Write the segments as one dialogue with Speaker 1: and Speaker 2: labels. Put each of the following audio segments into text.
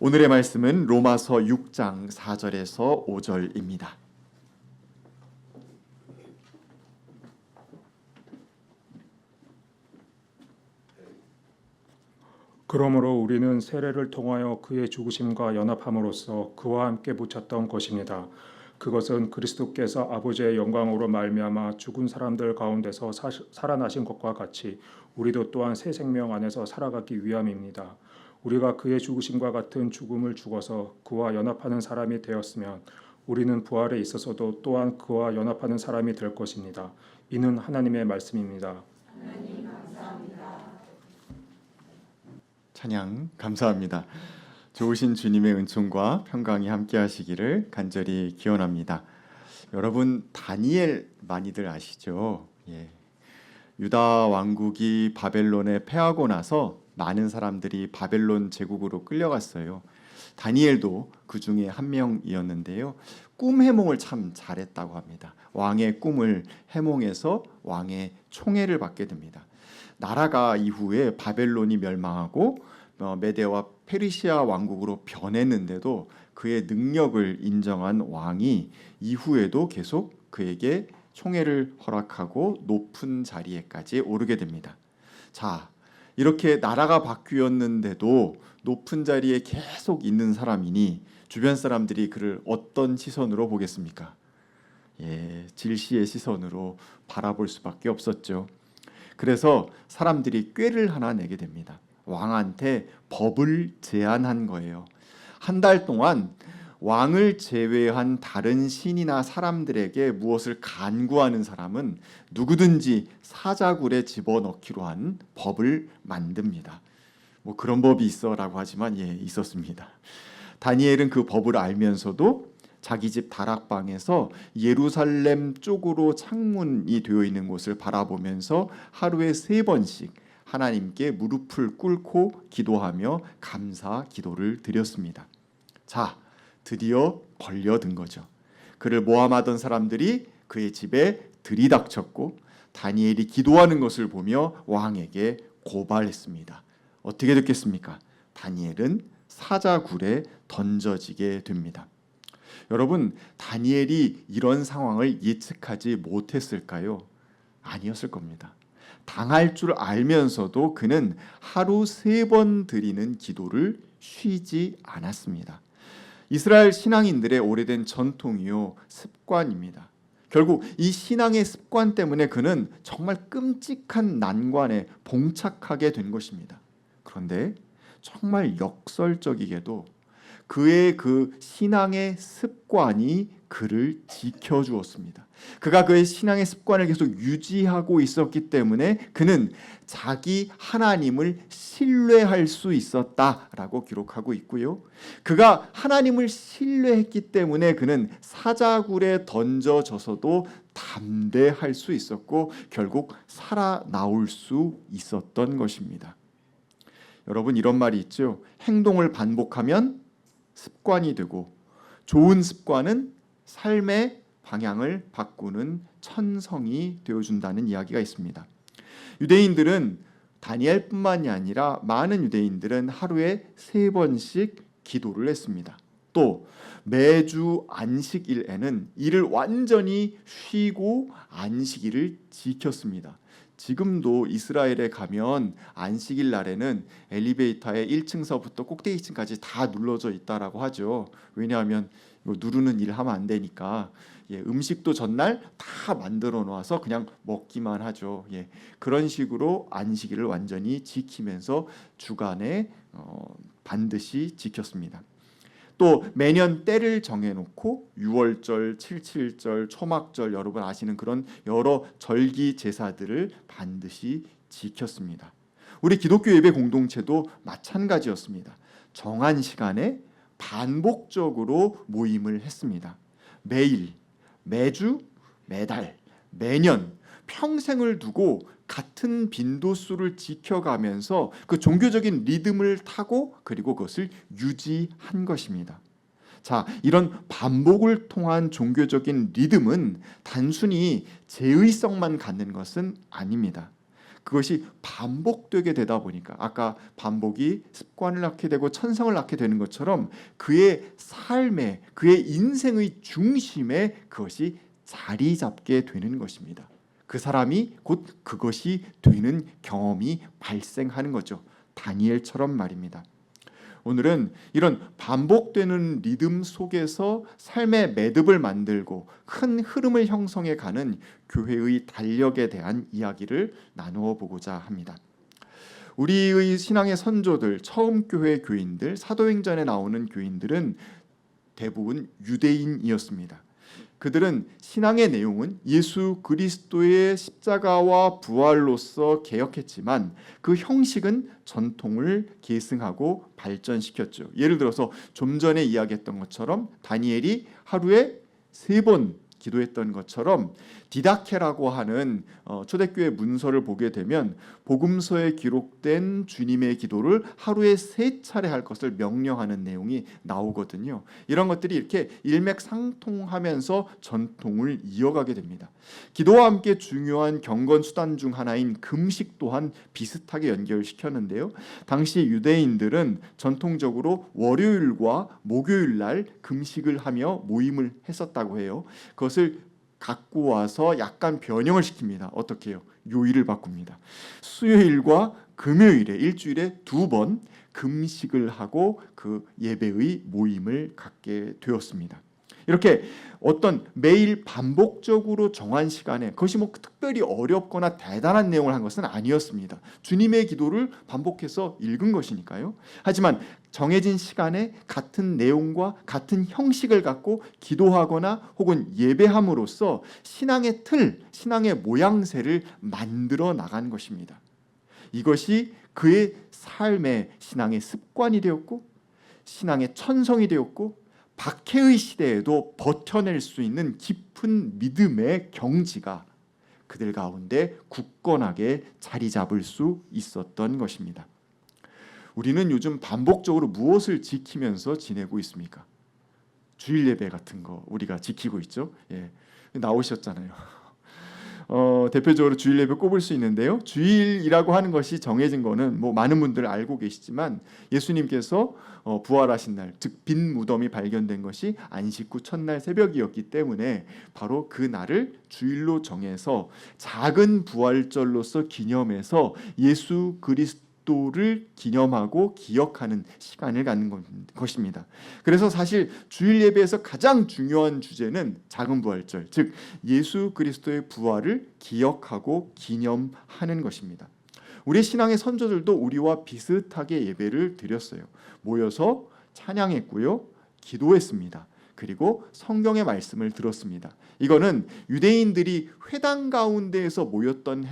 Speaker 1: 오늘의 말씀은 로마서 6장 4절에서 5절입니다.
Speaker 2: 그러므로 우리는 세례를 통하여 그의 죽으심과 연합함으로써 그와 함께 묻혔던 것입니다. 그것은 그리스도께서 아버지의 영광으로 말미암아 죽은 사람들 가운데서 살아나신 것과 같이 우리도 또한 새 생명 안에서 살아가기 위함입니다. 우리가 그의 죽으심과 같은 죽음을 죽어서 그와 연합하는 사람이 되었으면 우리는 부활에 있어서도 또한 그와 연합하는 사람이 될 것입니다. 이는 하나님의 말씀입니다.
Speaker 1: 찬양 감사합니다. 좋으신 주님의 은총과 평강이 함께 하시기를 간절히 기원합니다. 여러분 다니엘 많이들 아시죠? 유다 왕국이 바벨론에 패하고 나서 많은 사람들이 바벨론 제국으로 끌려갔어요. 다니엘도 그 중에 한 명이었는데요. 꿈 해몽을 참 잘했다고 합니다. 왕의 꿈을 해몽해서 왕의 총애를 받게 됩니다. 나라가 이후에 바벨론이 멸망하고 메데와 페르시아 왕국으로 변했는데도 그의 능력을 인정한 왕이 이후에도 계속 그에게 총애를 허락하고 높은 자리에까지 오르게 됩니다. 자, 이렇게 나라가 바뀌었는데도 높은 자리에 계속 있는 사람이니 주변 사람들이 그를 어떤 시선으로 보겠습니까? 질시의 시선으로 바라볼 수밖에 없었죠. 그래서 사람들이 꾀를 하나 내게 됩니다. 왕한테 법을 제안한 거예요. 한 달 동안 왕을 제외한 다른 신이나 사람들에게 무엇을 간구하는 사람은 누구든지 사자굴에 집어넣기로 한 법을 만듭니다. 뭐 그런 법이 있어라고 하지만 있었습니다. 다니엘은 그 법을 알면서도 자기 집 다락방에서 예루살렘 쪽으로 창문이 되어 있는 곳을 바라보면서 하루에 3번씩 하나님께 무릎을 꿇고 기도하며 감사 기도를 드렸습니다. 자, 드디어 걸려든 거죠. 그를 모함하던 사람들이 그의 집에 들이닥쳤고 다니엘이 기도하는 것을 보며 왕에게 고발했습니다. 어떻게 됐겠습니까? 다니엘은 사자굴에 던져지게 됩니다. 여러분, 다니엘이 이런 상황을 예측하지 못했을까요? 아니었을 겁니다. 당할 줄 알면서도 그는 하루 3번 드리는 기도를 쉬지 않았습니다. 이스라엘 신앙인들의 오래된 전통이요, 습관입니다. 결국 이 신앙의 습관 때문에 그는 정말 끔찍한 난관에 봉착하게 된 것입니다. 그런데 정말 역설적이게도 그의 그 신앙의 습관이 그를 지켜주었습니다. 그가 그의 신앙의 습관을 계속 유지하고 있었기 때문에 그는 자기 하나님을 신뢰할 수 있었다라고 기록하고 있고요. 그가 하나님을 신뢰했기 때문에 그는 사자굴에 던져져서도 담대할 수 있었고 결국 살아나올 수 있었던 것입니다. 여러분, 이런 말이 있죠. 행동을 반복하면 습관이 되고 좋은 습관은 삶의 방향을 바꾸는 천성이 되어준다는 이야기가 있습니다. 유대인들은 다니엘뿐만이 아니라 많은 유대인들은 하루에 3번씩 기도를 했습니다. 또 매주 안식일에는 일을 완전히 쉬고 안식일을 지켰습니다. 지금도 이스라엘에 가면 안식일 날에는 엘리베이터에 1층서부터 꼭대기층까지 다 눌러져 있다라고 하죠. 왜냐하면 이거 누르는 일 하면 안 되니까. 음식도 전날 다 만들어 놓아서 그냥 먹기만 하죠. 그런 식으로 안식일을 완전히 지키면서 주간에 반드시 지켰습니다. 또 매년 때를 정해놓고 6월절, 77절, 초막절 여러분 아시는 그런 여러 절기 제사들을 반드시 지켰습니다. 우리 기독교 예배 공동체도 마찬가지였습니다. 정한 시간에 반복적으로 모임을 했습니다. 매일, 매주, 매달, 매년 평생을 두고 같은 빈도수를 지켜가면서 그 종교적인 리듬을 타고 그리고 그것을 유지한 것입니다. 자, 이런 반복을 통한 종교적인 리듬은 단순히 제의성만 갖는 것은 아닙니다. 그것이 반복되게 되다 보니까 아까 반복이 습관을 낳게 되고 천성을 낳게 되는 것처럼 그의 삶에 그의 인생의 중심에 그것이 자리 잡게 되는 것입니다. 그 사람이 곧 그것이 되는 경험이 발생하는 거죠. 다니엘처럼 말입니다. 오늘은 이런 반복되는 리듬 속에서 삶의 매듭을 만들고 큰 흐름을 형성해 가는 교회의 달력에 대한 이야기를 나누어 보고자 합니다. 우리의 신앙의 선조들, 처음 교회 교인들, 사도행전에 나오는 교인들은 대부분 유대인이었습니다. 그들은 신앙의 내용은 예수 그리스도의 십자가와 부활로서 개혁했지만 그 형식은 전통을 계승하고 발전시켰죠. 예를 들어서 좀 전에 이야기했던 것처럼 다니엘이 하루에 3번 기도했던 것처럼 디다케라고 하는 초대교회 문서를 보게 되면 복음서에 기록된 주님의 기도를 하루에 3차례 할 것을 명령하는 내용이 나오거든요. 이런 것들이 이렇게 일맥상통하면서 전통을 이어가게 됩니다. 기도와 함께 중요한 경건 수단 중 하나인 금식 또한 비슷하게 연결시켰는데요. 당시 유대인들은 전통적으로 월요일과 목요일 날 금식을 하며 모임을 했었다고 해요. 그것을 갖고 와서 약간 변형을 시킵니다. 어떻게 해요? 요일을 바꿉니다. 수요일과 금요일에 일주일에 2번 금식을 하고 그 예배의 모임을 갖게 되었습니다. 이렇게 어떤 매일 반복적으로 정한 시간에 그것이 뭐 특별히 어렵거나 대단한 내용을 한 것은 아니었습니다. 주님의 기도를 반복해서 읽은 것이니까요. 하지만 정해진 시간에 같은 내용과 같은 형식을 갖고 기도하거나 혹은 예배함으로써 신앙의 틀, 신앙의 모양새를 만들어 나간 것입니다. 이것이 그의 삶의 신앙의 습관이 되었고 신앙의 천성이 되었고 박해의 시대에도 버텨낼 수 있는 깊은 믿음의 경지가 그들 가운데 굳건하게 자리 잡을 수 있었던 것입니다. 우리는 요즘 반복적으로 무엇을 지키면서 지내고 있습니까? 주일 예배 같은 거 우리가 지키고 있죠. 나오셨잖아요. 대표적으로 주일 예배 꼽을 수 있는데요. 주일이라고 하는 것이 정해진 거는 뭐 많은 분들 알고 계시지만 예수님께서 부활하신 날, 즉 빈 무덤이 발견된 것이 안식 후 첫날 새벽이었기 때문에 바로 그 날을 주일로 정해서 작은 부활절로서 기념해서 예수 그리스도를 기념하고 기억하는 시간을 갖는 것입니다. 그래서 사실 주일 예배에서 가장 중요한 주제는 작은 부활절, 즉 예수 그리스도의 부활을 기억하고 기념하는 것입니다. 우리 신앙의 선조들도 우리와 비슷하게 예배를 드렸어요. 모여서 찬양했고요, 기도했습니다. 그리고 성경의 말씀을 들었습니다. 이거는 유대인들이 회당 가운데에서 모였던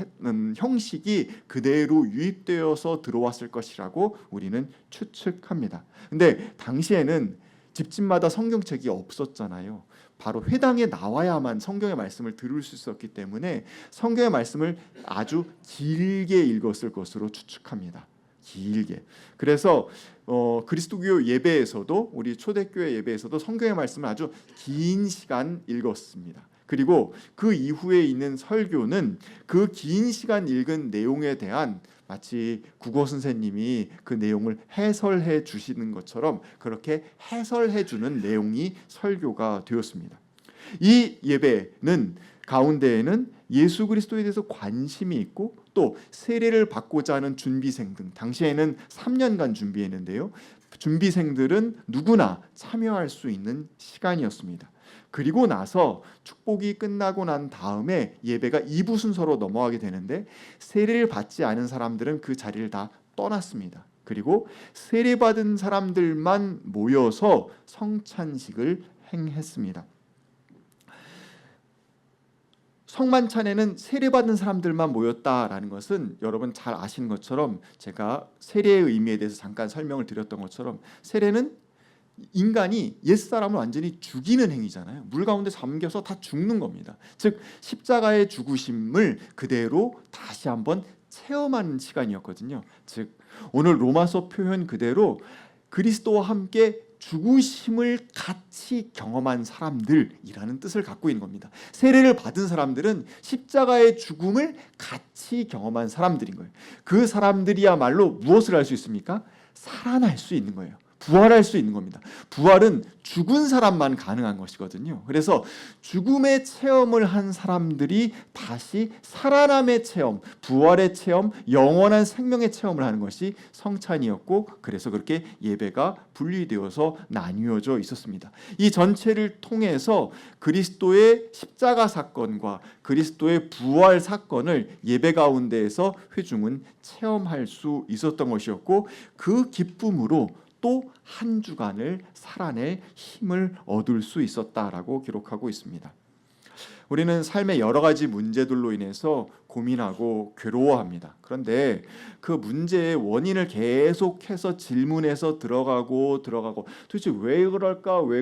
Speaker 1: 형식이 그대로 유입되어서 들어왔을 것이라고 우리는 추측합니다. 근데 당시에는 집집마다 성경책이 없었잖아요. 바로 회당에 나와야만 성경의 말씀을 들을 수 있었기 때문에 성경의 말씀을 아주 길게 읽었을 것으로 추측합니다. 길게. 그래서 그리스도교 예배에서도 우리 초대교회 예배에서도 성경의 말씀을 아주 긴 시간 읽었습니다. 그리고 그 이후에 있는 설교는 그 긴 시간 읽은 내용에 대한 마치 국어 선생님이 그 내용을 해설해 주시는 것처럼 그렇게 해설해 주는 내용이 설교가 되었습니다. 이 예배는 가운데에는 예수 그리스도에 대해서 관심이 있고 또 세례를 받고자 하는 준비생 등 당시에는 3년간 준비했는데요. 준비생들은 누구나 참여할 수 있는 시간이었습니다. 그리고 나서 축복이 끝나고 난 다음에 예배가 2부 순서로 넘어가게 되는데 세례를 받지 않은 사람들은 그 자리를 다 떠났습니다. 그리고 세례받은 사람들만 모여서 성찬식을 행했습니다. 성만찬에는 세례받은 사람들만 모였다라는 것은 여러분 잘 아시는 것처럼 제가 세례의 의미에 대해서 잠깐 설명을 드렸던 것처럼 세례는 인간이 옛사람을 완전히 죽이는 행위잖아요. 물 가운데 잠겨서 다 죽는 겁니다. 즉 십자가의 죽으심을 그대로 다시 한번 체험하는 시간이었거든요. 즉 오늘 로마서 표현 그대로 그리스도와 함께 죽으심을 같이 경험한 사람들이라는 뜻을 갖고 있는 겁니다. 세례를 받은 사람들은 십자가의 죽음을 같이 경험한 사람들인 거예요. 그 사람들이야말로 무엇을 할 수 있습니까? 살아날 수 있는 거예요. 부활할 수 있는 겁니다. 부활은 죽은 사람만 가능한 것이거든요. 그래서 죽음의 체험을 한 사람들이 다시 살아남의 체험, 부활의 체험, 영원한 생명의 체험을 하는 것이 성찬이었고, 그래서 그렇게 예배가 분리되어서 나뉘어져 있었습니다. 이 전체를 통해서 그리스도의 십자가 사건과 그리스도의 부활 사건을 예배 가운데에서 회중은 체험할 수 있었던 것이었고, 그 기쁨으로 또 한 주간을 살아낼 힘을 얻을 수 있었다라고 기록하고 있습니다. 우리는 삶의 여러 가지 문제들로 인해서 고민하고 괴로워합니다. 그런데 그 문제의 원인을 계속해서 질문해서 들어가고 도대체 왜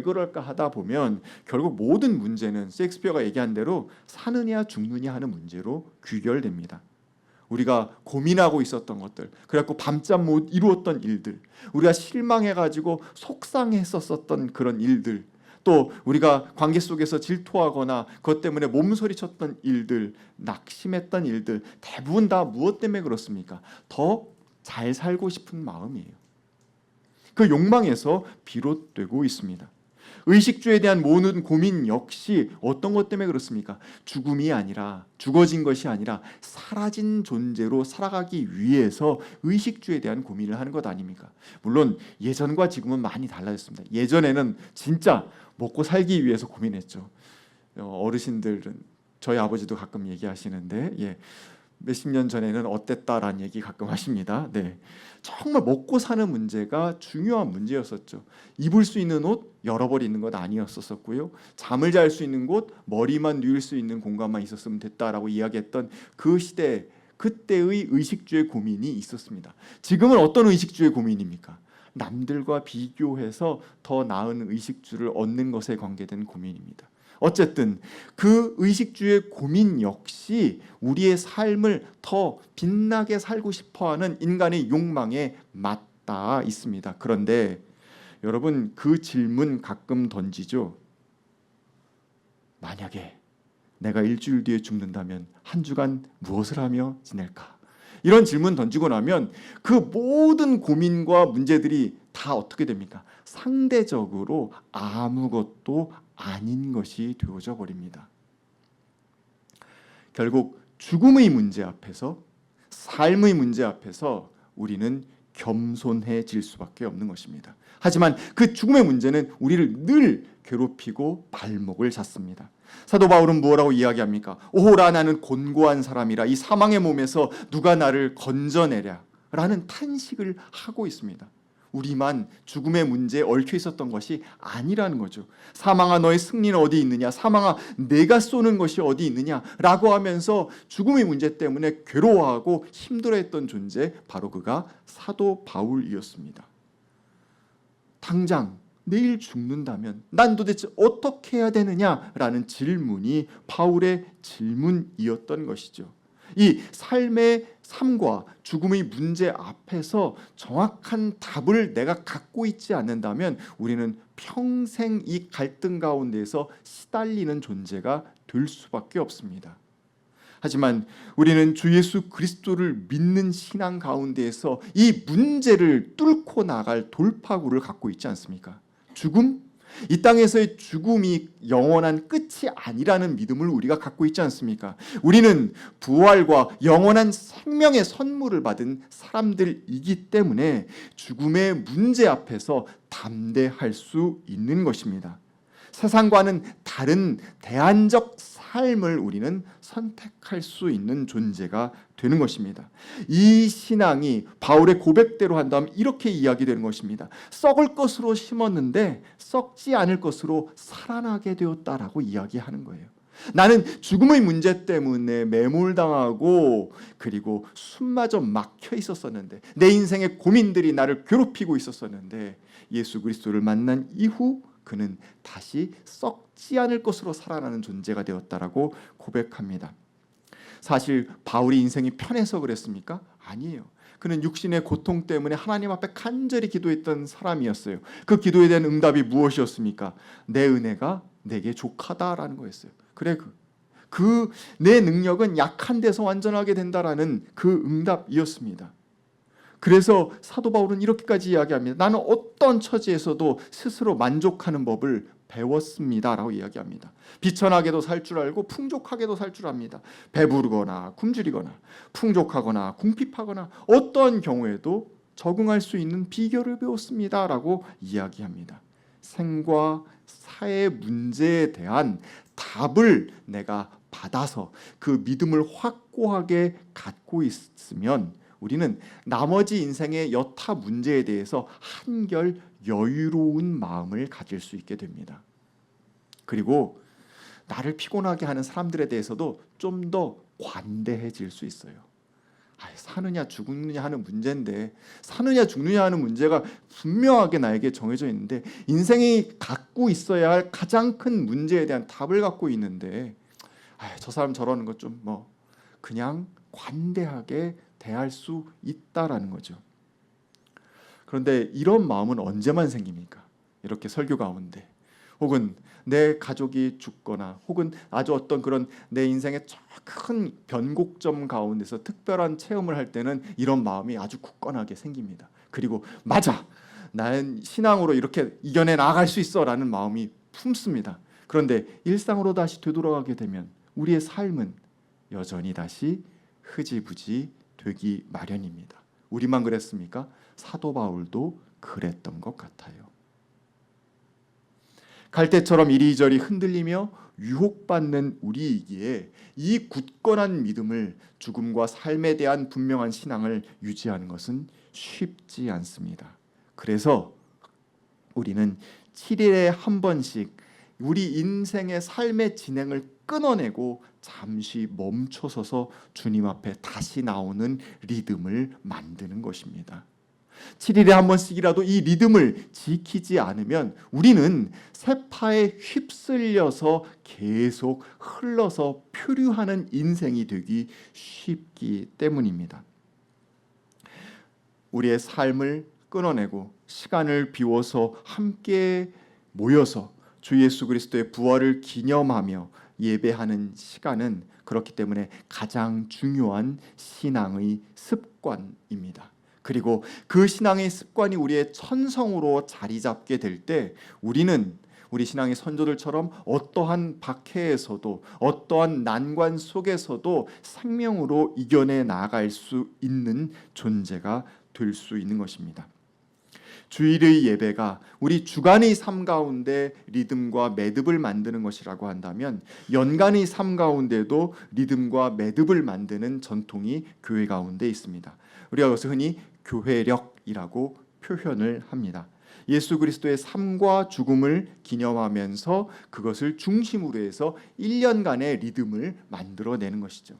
Speaker 1: 그럴까 하다 보면 결국 모든 문제는 셰익스피어가 얘기한 대로 사느냐 죽느냐 하는 문제로 귀결됩니다. 우리가 고민하고 있었던 것들, 그래갖고 밤잠 못 이루었던 일들, 우리가 실망해가지고 속상했었던 그런 일들, 또 우리가 관계 속에서 질투하거나 그것 때문에 몸서리쳤던 일들, 낙심했던 일들, 대부분 다 무엇 때문에 그렇습니까? 더 잘 살고 싶은 마음이에요. 그 욕망에서 비롯되고 있습니다. 의식주에 대한 모든 고민 역시 어떤 것 때문에 그렇습니까? 죽음이 아니라, 죽어진 것이 아니라 사라진 존재로 살아가기 위해서 의식주에 대한 고민을 하는 것 아닙니까? 물론 예전과 지금은 많이 달라졌습니다. 예전에는 진짜 먹고 살기 위해서 고민했죠. 어르신들은, 저희 아버지도 가끔 얘기하시는데, 몇십 년 전에는 어땠다라는 얘기 가끔 하십니다. 네, 정말 먹고 사는 문제가 중요한 문제였었죠. 입을 수 있는 옷 여러 벌 있는 것 아니었었고요. 잠을 잘 수 있는 곳, 머리만 누일 수 있는 공간만 있었으면 됐다라고 이야기했던 그 시대, 그때의 의식주의 고민이 있었습니다. 지금은 어떤 의식주의 고민입니까? 남들과 비교해서 더 나은 의식주를 얻는 것에 관계된 고민입니다. 어쨌든 그 의식주의 고민 역시 우리의 삶을 더 빛나게 살고 싶어하는 인간의 욕망에 맞닿아 있습니다. 그런데 여러분, 그 질문 가끔 던지죠. 만약에 내가 일주일 뒤에 죽는다면 한 주간 무엇을 하며 지낼까? 이런 질문 던지고 나면 그 모든 고민과 문제들이 다 어떻게 됩니까? 상대적으로 아무것도 아닌 것이 되어져 버립니다. 결국 죽음의 문제 앞에서, 삶의 문제 앞에서 우리는 겸손해질 수밖에 없는 것입니다. 하지만 그 죽음의 문제는 우리를 늘 괴롭히고 발목을 잡습니다. 사도 바울은 뭐라고 이야기합니까? 오호라, 나는 곤고한 사람이라, 이 사망의 몸에서 누가 나를 건져내랴 라는 탄식을 하고 있습니다. 우리만 죽음의 문제에 얽혀 있었던 것이 아니라는 거죠. 사망아, 너의 승리는 어디 있느냐? 사망아, 내가 쏘는 것이 어디 있느냐? 라고 하면서 죽음의 문제 때문에 괴로워하고 힘들어했던 존재, 바로 그가 사도 바울이었습니다. 당장 내일 죽는다면 난 도대체 어떻게 해야 되느냐라는 질문이 바울의 질문이었던 것이죠. 이 삶과 죽음의 문제 앞에서 정확한 답을 내가 갖고 있지 않는다면 우리는 평생 이 갈등 가운데에서 시달리는 존재가 될 수밖에 없습니다. 하지만 우리는 주 예수 그리스도를 믿는 신앙 가운데에서 이 문제를 뚫고 나갈 돌파구를 갖고 있지 않습니까? 죽음? 이 땅에서의 죽음이 영원한 끝이 아니라는 믿음을 우리가 갖고 있지 않습니까? 우리는 부활과 영원한 생명의 선물을 받은 사람들이기 때문에 죽음의 문제 앞에서 담대할 수 있는 것입니다. 세상과는 다른 대안적 삶을 우리는 선택할 수 있는 존재가 되는 것입니다. 이 신앙이 바울의 고백대로 한다면 이렇게 이야기되는 것입니다. 썩을 것으로 심었는데 썩지 않을 것으로 살아나게 되었다라고 이야기하는 거예요. 나는 죽음의 문제 때문에 매몰당하고 그리고 숨마저 막혀 있었었는데, 내 인생의 고민들이 나를 괴롭히고 있었었는데, 예수 그리스도를 만난 이후 그는 다시 썩지 않을 것으로 살아나는 존재가 되었다라고 고백합니다. 사실 바울이 인생이 편해서 그랬습니까? 아니에요. 그는 육신의 고통 때문에 하나님 앞에 간절히 기도했던 사람이었어요. 그 기도에 대한 응답이 무엇이었습니까? 내 은혜가 내게 족하다라는 거였어요. 그래, 내 능력은 약한 데서 완전하게 된다라는 그 응답이었습니다. 그래서 사도 바울은 이렇게까지 이야기합니다. 나는 어떤 처지에서도 스스로 만족하는 법을 배웠습니다라고 이야기합니다. 비천하게도 살 줄 알고 풍족하게도 살 줄 압니다. 배부르거나 굶주리거나 풍족하거나 궁핍하거나 어떤 경우에도 적응할 수 있는 비결을 배웠습니다라고 이야기합니다. 생과 사의 문제에 대한 답을 내가 받아서 그 믿음을 확고하게 갖고 있으면 우리는 나머지 인생의 여타 문제에 대해서 한결 여유로운 마음을 가질 수 있게 됩니다. 그리고 나를 피곤하게 하는 사람들에 대해서도 좀 더 관대해질 수 있어요. 사느냐 죽느냐 하는 문제인데, 사느냐 죽느냐 하는 문제가 분명하게 나에게 정해져 있는데, 인생이 갖고 있어야 할 가장 큰 문제에 대한 답을 갖고 있는데, 저 사람 저러는 것 좀 그냥 관대하게 대할 수 있다라는 거죠. 그런데 이런 마음은 언제만 생깁니까? 이렇게 설교 가운데, 혹은 내 가족이 죽거나, 혹은 아주 어떤 그런 내 인생의 큰 변곡점 가운데서 특별한 체험을 할 때는 이런 마음이 아주 굳건하게 생깁니다. 그리고 맞아, 나는 신앙으로 이렇게 이겨내 나갈 수 있어 라는 마음이 품습니다. 그런데 일상으로 다시 되돌아가게 되면 우리의 삶은 여전히 다시 흐지부지 되기 마련입니다. 우리만 그랬습니까? 사도 바울도 그랬던 것 같아요. 갈대처럼 이리저리 흔들리며 유혹받는 우리이기에 이 굳건한 믿음을, 죽음과 삶에 대한 분명한 신앙을 유지하는 것은 쉽지 않습니다. 그래서 우리는 7일에 한 번씩 우리 인생의 삶의 진행을 끊어내고 잠시 멈춰서서 주님 앞에 다시 나오는 리듬을 만드는 것입니다. 7일에 한 번씩이라도 이 리듬을 지키지 않으면 우리는 세파에 휩쓸려서 계속 흘러서 표류하는 인생이 되기 쉽기 때문입니다. 우리의 삶을 끊어내고 시간을 비워서 함께 모여서 주 예수 그리스도의 부활을 기념하며 예배하는 시간은 그렇기 때문에 가장 중요한 신앙의 습관입니다. 그리고 그 신앙의 습관이 우리의 천성으로 자리 잡게 될 때 우리는 우리 신앙의 선조들처럼 어떠한 박해에서도, 어떠한 난관 속에서도 생명으로 이겨내 나아갈 수 있는 존재가 될 수 있는 것입니다. 주일의 예배가 우리 주간의 삶 가운데 리듬과 매듭을 만드는 것이라고 한다면, 연간의 삶 가운데도 리듬과 매듭을 만드는 전통이 교회 가운데 있습니다. 우리가 여기서 흔히 교회력이라고 표현을 합니다. 예수 그리스도의 삶과 죽음을 기념하면서 그것을 중심으로 해서 1년간의 리듬을 만들어내는 것이죠.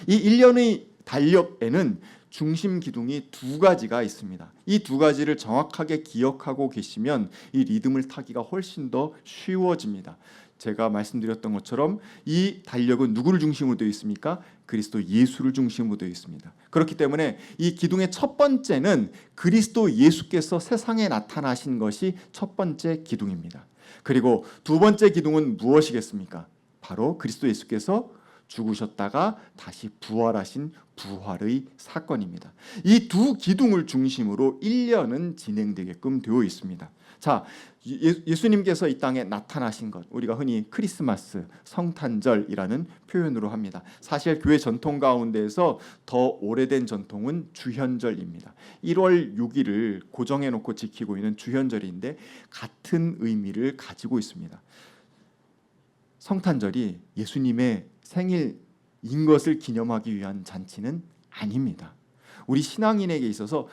Speaker 1: 이 1년의 달력에는 중심 기둥이 두 가지가 있습니다. 이 두 가지를 정확하게 기억하고 계시면 이 리듬을 타기가 훨씬 더 쉬워집니다. 제가 말씀드렸던 것처럼 이 달력은 누구를 중심으로 되어 있습니까? 그리스도 예수를 중심으로 되어 있습니다. 그렇기 때문에 이 기둥의 첫 번째는 그리스도 예수께서 세상에 나타나신 것이 첫 번째 기둥입니다. 그리고 두 번째 기둥은 무엇이겠습니까? 바로 그리스도 예수께서 죽으셨다가 다시 부활하신 부활의 사건입니다. 이 두 기둥을 중심으로 1년은 진행되게끔 되어 있습니다. 자, 예수님께서 이 땅에 나타나신 것, 우리가 흔히 크리스마스, 성탄절이라는 표현으로 합니다. 사실 교회 전통 가운데에서 더 오래된 전통은 주현절입니다. 1월 6일을 고정해 놓고 지키고 있는 주현절인데 같은 의미를 가지고 있습니다. 성탄절이 예수님의 생일인 것을 기념하기 위한 잔치는 아닙니다. 우리 신앙인에게 있어서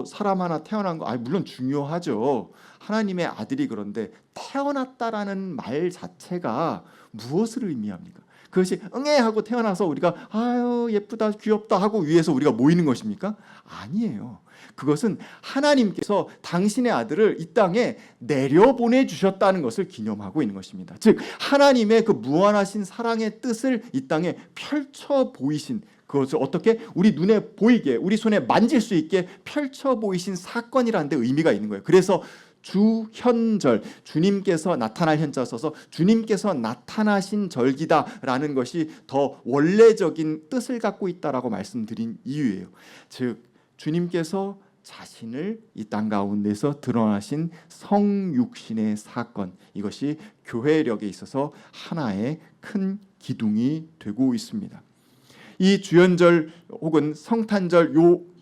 Speaker 1: 사람 하나 태어난 거 물론 중요하죠. 하나님의 아들이 그런데 태어났다라는 말 자체가 무엇을 의미합니까? 그것이 응애 하고 태어나서 우리가 아유 예쁘다 귀엽다 하고 위해서 우리가 모이는 것입니까? 아니에요. 그것은 하나님께서 당신의 아들을 이 땅에 내려보내 주셨다는 것을 기념하고 있는 것입니다. 즉 하나님의 그 무한하신 사랑의 뜻을 이 땅에 펼쳐 보이신, 그것을 어떻게 우리 눈에 보이게, 우리 손에 만질 수 있게 펼쳐 보이신 사건이라는 데 의미가 있는 거예요. 그래서 주현절, 주님께서 나타날 현자 써서 주님께서 나타나신 절기다라는 것이 더 원래적인 뜻을 갖고 있다라고 말씀드린 이유예요. 즉 주님께서 자신을 이 땅 가운데서 드러나신 성육신의 사건, 이것이 교회력에 있어서 하나의 큰 기둥이 되고 있습니다. 이 주연절 혹은 성탄절,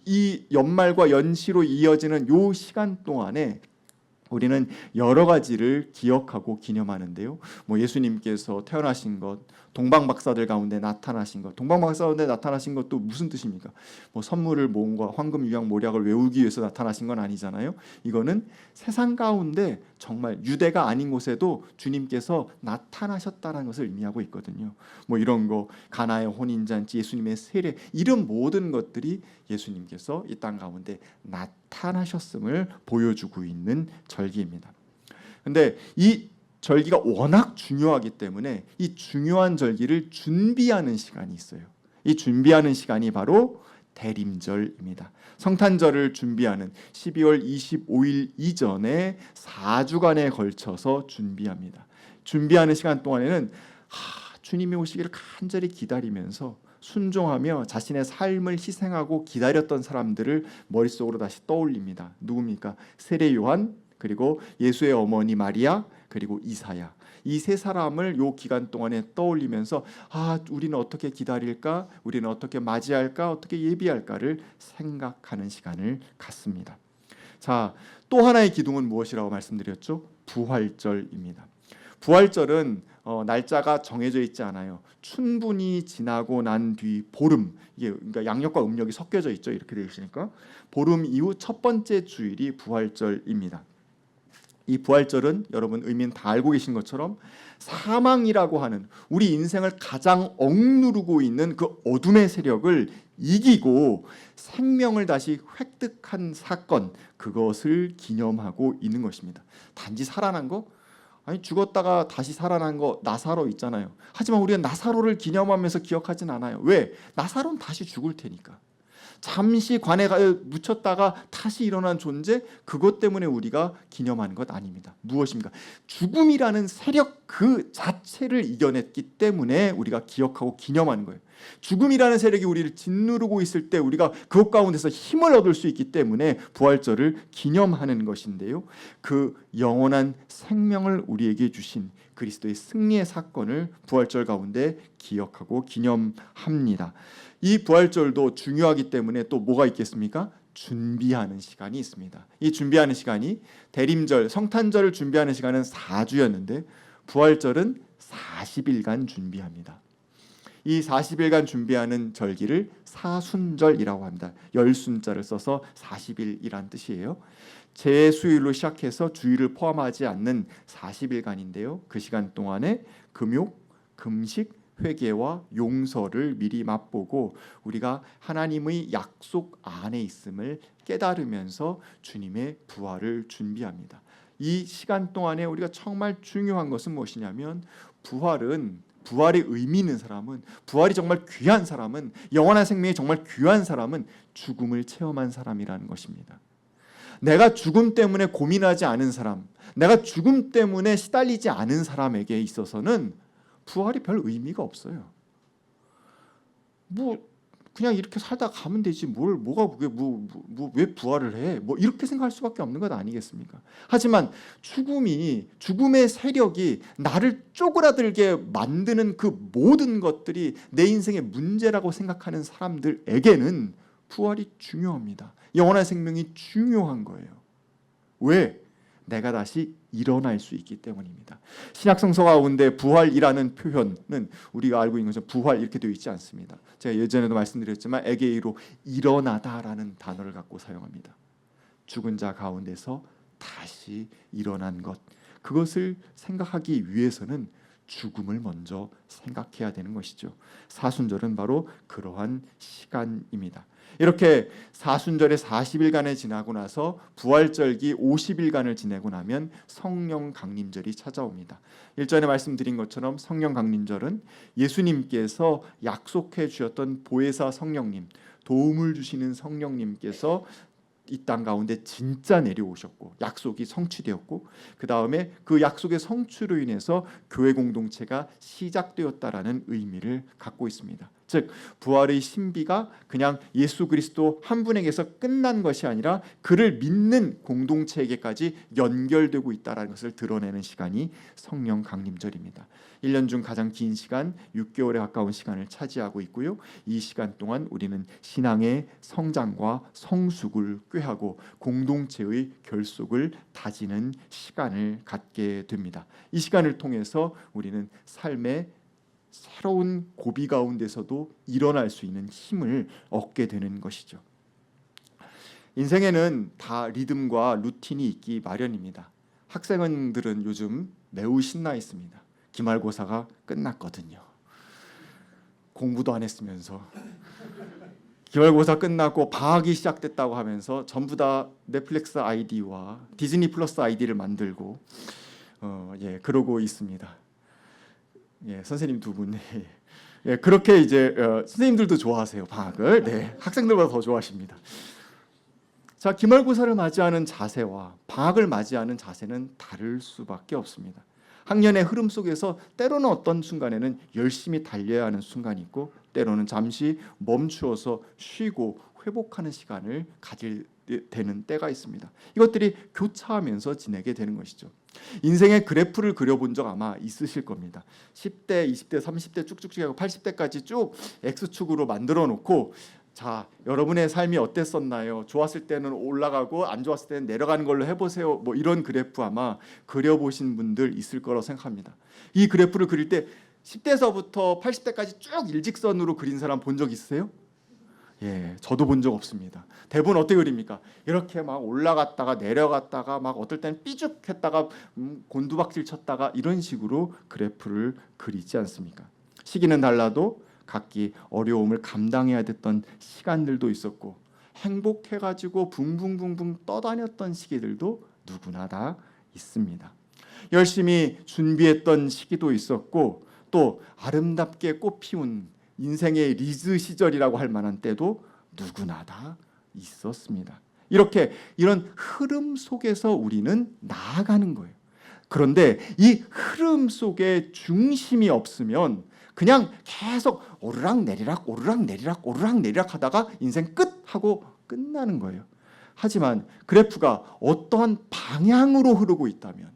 Speaker 1: 이 연말과 연시로 이어지는 요 시간 동안에 우리는 여러 가지를 기억하고 기념하는데요. 예수님께서 태어나신 것, 동방박사들 가운데 나타나신 것, 동방박사 가운데 나타나신 것도 무슨 뜻입니까? 선물을 모은 거, 황금, 유향, 모략을 외우기 위해서 나타나신 건 아니잖아요. 이거는 세상 가운데 정말 유대가 아닌 곳에도 주님께서 나타나셨다는 것을 의미하고 있거든요. 이런 거, 가나의 혼인잔치, 예수님의 세례, 이런 모든 것들이 예수님께서 이 땅 가운데 나타나셨음을 보여주고 있는 절기입니다. 근데 이 절기가 워낙 중요하기 때문에 이 중요한 절기를 준비하는 시간이 있어요. 이 준비하는 시간이 바로 대림절입니다. 성탄절을 준비하는 12월 25일 이전에 4주간에 걸쳐서 준비합니다. 준비하는 시간 동안에는 주님이 오시기를 간절히 기다리면서 순종하며 자신의 삶을 희생하고 기다렸던 사람들을 머릿속으로 다시 떠올립니다. 누굽니까? 세례 요한, 그리고 예수의 어머니 마리아, 그리고 이사야. 이 세 사람을 요 기간 동안에 떠올리면서 우리는 어떻게 기다릴까? 우리는 어떻게 맞이할까? 어떻게 예비할까를 생각하는 시간을 갖습니다. 자, 또 하나의 기둥은 무엇이라고 말씀드렸죠? 부활절입니다. 부활절은 날짜가 정해져 있지 않아요. 춘분이 지나고 난 뒤 보름, 이게 그러니까 양력과 음력이 섞여져 있죠. 이렇게 되어 있으니까 보름 이후 첫 번째 주일이 부활절입니다. 이 부활절은 여러분 의미는 다 알고 계신 것처럼 사망이라고 하는 우리 인생을 가장 억누르고 있는 그 어둠의 세력을 이기고 생명을 다시 획득한 사건, 그것을 기념하고 있는 것입니다. 단지 살아난 거? 아니, 죽었다가 다시 살아난 거 나사로 있잖아요. 하지만 우리는 나사로를 기념하면서 기억하진 않아요. 왜? 나사로는 다시 죽을 테니까. 잠시 관에 묻혔다가 다시 일어난 존재, 그것 때문에 우리가 기념하는 것 아닙니다. 무엇입니까? 죽음이라는 세력 그 자체를 이겨냈기 때문에 우리가 기억하고 기념하는 거예요. 죽음이라는 세력이 우리를 짓누르고 있을 때 우리가 그것 가운데서 힘을 얻을 수 있기 때문에 부활절을 기념하는 것인데요. 그 영원한 생명을 우리에게 주신 그리스도의 승리의 사건을 부활절 가운데 기억하고 기념합니다. 이 부활절도 중요하기 때문에 또 뭐가 있겠습니까? 준비하는 시간이 있습니다. 이 준비하는 시간이 대림절, 성탄절을 준비하는 시간은 4주였는데 부활절은 40일간 준비합니다. 이 40일간 준비하는 절기를 사순절이라고 합니다. 열순자를 써서 40일이란 뜻이에요. 제수일로 시작해서 주일을 포함하지 않는 40일간인데요. 그 시간 동안에 금욕, 금식, 회개와 용서를 미리 맛보고 우리가 하나님의 약속 안에 있음을 깨달으면서 주님의 부활을 준비합니다. 이 시간 동안에 우리가 정말 중요한 것은 무엇이냐면 부활의 의미 있는 사람은, 부활이 정말 귀한 사람은, 영원한 생명이 정말 귀한 사람은 죽음을 체험한 사람이라는 것입니다. 내가 죽음 때문에 고민하지 않은 사람, 내가 죽음 때문에 시달리지 않은 사람에게 있어서는 부활이 별 의미가 없어요. 그냥 이렇게 살다 가면 되지 뭐가 그게 왜 부활을 해? 이렇게 생각할 수밖에 없는 것 아니겠습니까? 하지만 죽음의 세력이 나를 쪼그라들게 만드는 그 모든 것들이 내 인생의 문제라고 생각하는 사람들에게는 부활이 중요합니다. 영원한 생명이 중요한 거예요. 왜? 내가 다시 일어날 수 있기 때문입니다. 신약 성서 가운데 부활이라는 표현은 우리가 알고 있는 것처럼 부활 이렇게 되어 있지 않습니다. 제가 예전에도 말씀드렸지만 에게이로 일어나다라는 단어를 갖고 사용합니다. 죽은 자 가운데서 다시 일어난 것, 그것을 생각하기 위해서는 죽음을 먼저 생각해야 되는 것이죠. 사순절은 바로 그러한 시간입니다. 이렇게 사순절의 40일간을 지나고 나서 부활절기 50일간을 지내고 나면 성령 강림절이 찾아옵니다. 일전에 말씀드린 것처럼 성령 강림절은 예수님께서 약속해 주셨던 보혜사 성령님, 도움을 주시는 성령님께서 이 땅 가운데 진짜 내려오셨고 약속이 성취되었고, 그 다음에 그 약속의 성취로 인해서 교회 공동체가 시작되었다라는 의미를 갖고 있습니다. 즉 부활의 신비가 그냥 예수 그리스도 한 분에게서 끝난 것이 아니라 그를 믿는 공동체에게까지 연결되고 있다는 것을 드러내는 시간이 성령 강림절입니다. 1년 중 가장 긴 시간, 6개월에 가까운 시간을 차지하고 있고요. 이 시간 동안 우리는 신앙의 성장과 성숙을 꾀하고 공동체의 결속을 다지는 시간을 갖게 됩니다. 이 시간을 통해서 우리는 삶의 새로운 고비 가운데서도 일어날 수 있는 힘을 얻게 되는 것이죠. 인생에는 다 리듬과 루틴이 있기 마련입니다. 학생들은 요즘 매우 신나 있습니다. 기말고사가 끝났거든요. 공부도 안 했으면서 기말고사 끝나고 방학이 시작됐다고 하면서 전부 다 넷플릭스 아이디와 디즈니 플러스 아이디를 만들고 그러고 있습니다. 선생님 두 분, 그렇게 이제 선생님들도 좋아하세요 방학을. 학생들보다 더 좋아하십니다. 자, 기말고사를 맞이하는 자세와 방학을 맞이하는 자세는 다를 수밖에 없습니다. 학년의 흐름 속에서 때로는 어떤 순간에는 열심히 달려야 하는 순간이 있고, 때로는 잠시 멈추어서 쉬고 회복하는 시간을 가질 되는 때가 있습니다. 이것들이 교차하면서 지내게 되는 것이죠. 인생의 그래프를 그려본 적 아마 있으실 겁니다. 10대, 20대, 30대 쭉쭉쭉 하고 80대까지 쭉 X축으로 만들어 놓고, 자, 여러분의 삶이 어땠었나요? 좋았을 때는 올라가고 안 좋았을 때는 내려가는 걸로 해보세요. 뭐 이런 그래프 아마 그려보신 분들 있을 거라고 생각합니다. 이 그래프를 그릴 때 10대에서부터 80대까지 쭉 일직선으로 그린 사람 본 적 있으세요? 저도 본 적 없습니다. 대부분 어떻게 그립니까? 이렇게 막 올라갔다가 내려갔다가 막 어떨 때는 삐죽했다가 곤두박질 쳤다가 이런 식으로 그래프를 그리지 않습니까? 시기는 달라도 각기 어려움을 감당해야 됐던 시간들도 있었고, 행복해가지고 붕붕붕붕 떠다녔던 시기들도 누구나 다 있습니다. 열심히 준비했던 시기도 있었고, 또 아름답게 꽃피운 인생의 리즈 시절이라고 할 만한 때도 누구나 다 있었습니다. 이런 흐름 속에서 우리는 나아가는 거예요. 그런데 이 흐름 속에 중심이 없으면 그냥 계속 오르락내리락 오르락내리락 오르락내리락 하다가 인생 끝 하고 끝나는 거예요. 하지만 그래프가 어떠한 방향으로 흐르고 있다면,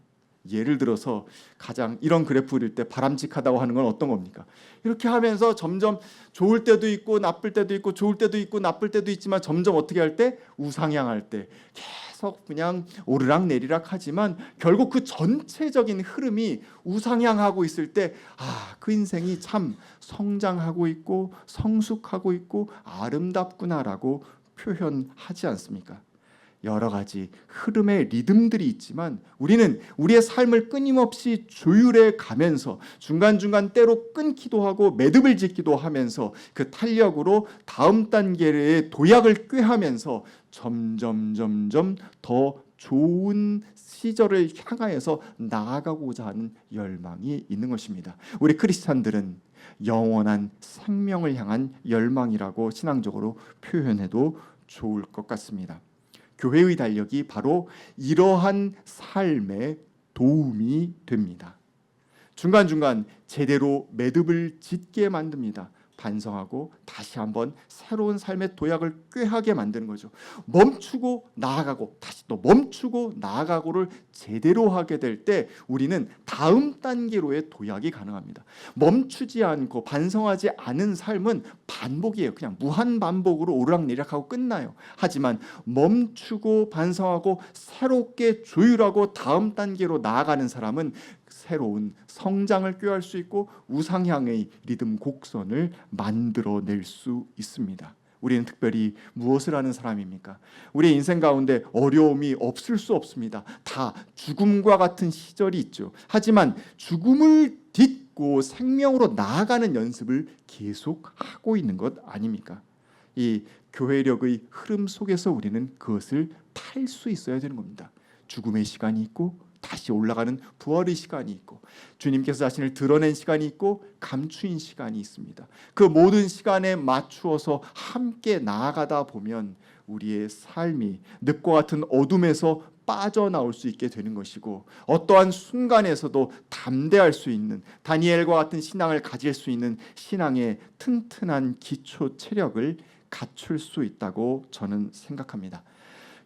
Speaker 1: 예를 들어서 가장 이런 그래프 그릴 때 바람직하다고 하는 건 어떤 겁니까? 이렇게 하면서 점점 좋을 때도 있고 나쁠 때도 있고 좋을 때도 있고 나쁠 때도 있지만 점점 어떻게 할 때? 우상향할 때 계속 그냥 오르락내리락 하지만 결국 그 전체적인 흐름이 우상향하고 있을 때, 그 인생이 참 성장하고 있고 성숙하고 있고 아름답구나라고 표현하지 않습니까? 여러 가지 흐름의 리듬들이 있지만 우리는 우리의 삶을 끊임없이 조율해 가면서 중간중간 때로 끊기도 하고 매듭을 짓기도 하면서 그 탄력으로 다음 단계의 도약을 꾀하면서 점점 더 좋은 시절을 향하여서 나아가고자 하는 열망이 있는 것입니다. 우리 크리스찬들은 영원한 생명을 향한 열망이라고 신앙적으로 표현해도 좋을 것 같습니다. 교회의 달력이 바로 이러한 삶에 도움이 됩니다. 중간중간 제대로 매듭을 짓게 만듭니다. 반성하고 다시 한번 새로운 삶의 도약을 꾀하게 만드는 거죠. 멈추고 나아가고 다시 또 멈추고 나아가고를 제대로 하게 될 때 우리는 다음 단계로의 도약이 가능합니다. 멈추지 않고 반성하지 않은 삶은 반복이에요. 그냥 무한 반복으로 오르락내리락하고 끝나요. 하지만 멈추고 반성하고 새롭게 조율하고 다음 단계로 나아가는 사람은 새로운 성장을 꾀할 수 있고 우상향의 리듬 곡선을 만들어낼 수 있습니다. 우리는 특별히 무엇을 하는 사람입니까? 우리의 인생 가운데 어려움이 없을 수 없습니다. 다 죽음과 같은 시절이 있죠. 하지만 죽음을 딛고 생명으로 나아가는 연습을 계속 하고 있는 것 아닙니까? 이 교회력의 흐름 속에서 우리는 그것을 탈 수 있어야 되는 겁니다. 죽음의 시간이 있고 다시 올라가는 부활의 시간이 있고 주님께서 자신을 드러낸 시간이 있고 감추인 시간이 있습니다. 그 모든 시간에 맞추어서 함께 나아가다 보면 우리의 삶이 늪과 같은 어둠에서 빠져나올 수 있게 되는 것이고 어떠한 순간에서도 담대할 수 있는 다니엘과 같은 신앙을 가질 수 있는 신앙의 튼튼한 기초 체력을 갖출 수 있다고 저는 생각합니다.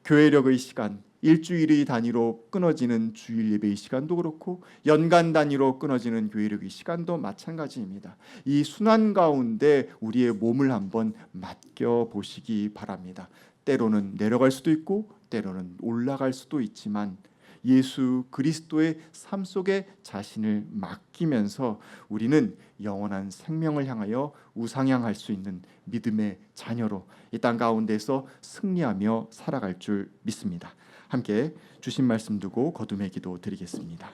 Speaker 1: 교회력의 시간, 일주일의 단위로 끊어지는 주일 예배의 시간도 그렇고 연간 단위로 끊어지는 교회력의 시간도 마찬가지입니다. 이 순환 가운데 우리의 몸을 한번 맡겨 보시기 바랍니다. 때로는 내려갈 수도 있고 때로는 올라갈 수도 있지만 예수 그리스도의 삶 속에 자신을 맡기면서 우리는 영원한 생명을 향하여 우상향할 수 있는 믿음의 자녀로 이 땅 가운데서 승리하며 살아갈 줄 믿습니다. 함께 주신 말씀 두고 거듭의 기도 드리겠습니다.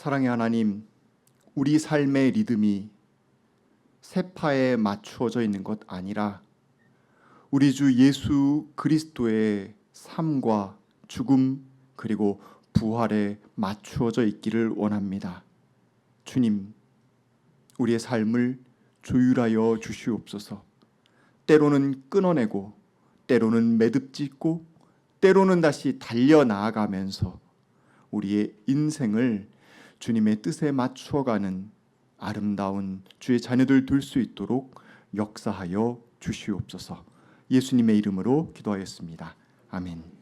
Speaker 1: 사랑의 하나님, 우리 삶의 리듬이 세파에 맞추어져 있는 것 아니라 우리 주 예수 그리스도의 삶과 죽음 그리고 부활에 맞추어져 있기를 원합니다. 주님, 우리의 삶을 조율하여 주시옵소서. 때로는 끊어내고 때로는 매듭짓고 때로는 다시 달려나아가면서 우리의 인생을 주님의 뜻에 맞추어가는 아름다운 주의 자녀들 될 수 있도록 역사하여 주시옵소서. 예수님의 이름으로 기도하였습니다. 아멘.